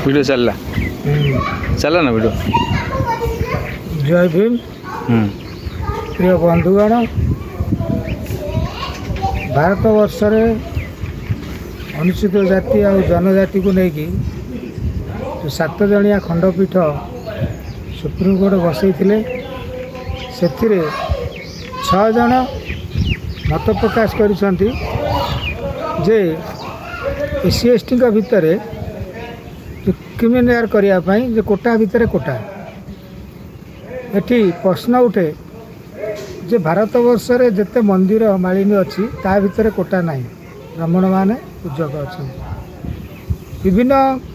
Video चलला चला ना वीडियो। जय भीम। प्रिय बंधुगण, भारत वर्ष अनुसूचित जाति और जनजाति को लेकिन जो 7 जणिया खंडपीठ सुप्रीमकोर्ट बसई से 6 जन मत प्रकाश करिसंती जे एससी एसटी भितर क्रिमिनाल करने जो कोटा भितर कोटा एठी प्रश्न उठे जे भारत वर्ष रे जिते मंदिर मालिनी अच्छी ता भितर कोटा नहीं, ब्राह्मण माने पूजक अच्छा विभिन्न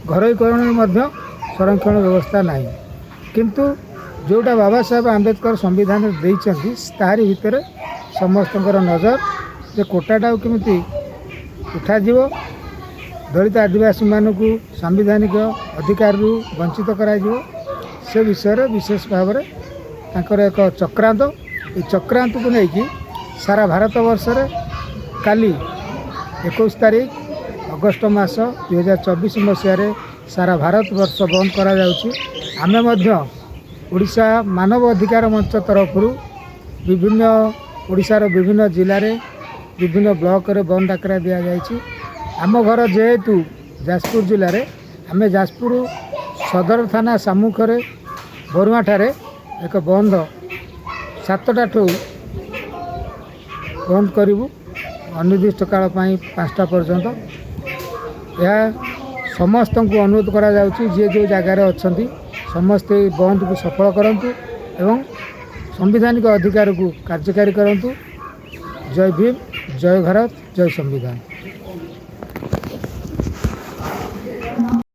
घरोईकरण संरक्षण व्यवस्था नहीं, किंतु जोटा बाबा साहेब आंबेडकर संविधान देइछंती तारी भितर समस्त नजर जे कोटाटा केमिति उठा जीवो, दलित आदिवासी मानक सांविधानिक अधिकार वंचित करा जीवो, से विषय विशेष भाव में तांकर एक चक्रांत ये चक्रांत को लेकिन सारा भारत वर्ष रे काली 21 तारीख अगस्ट मास 2024 मसीह सारा भारत वर्ष बंद करा जाउची। आमे मध्य ओडिशा मानव अधिकार मंच तरफ विभिन्न ओडिशार विभिन्न जिले में विभिन्न ब्लॉक रे बंद डाकरा दिया जाइछि। आम घर जेहेतु जाजपुर जिले में आमे जाजपुर सदर थाना सम्मुख रे बरुआ ठारे एक बंद 7टा ठू बंद करूँ अनिर्दिष्ट काल 5टा पर्यंत। यह समस्त को अनुरोध करा जाउछि जे जो जगार अच्छा समस्ते बंद को सफल करंतु एवं संवैधानिक अधिकार को कार्यकारी करंतु। जय भीम, जय भारत, जय संविधान।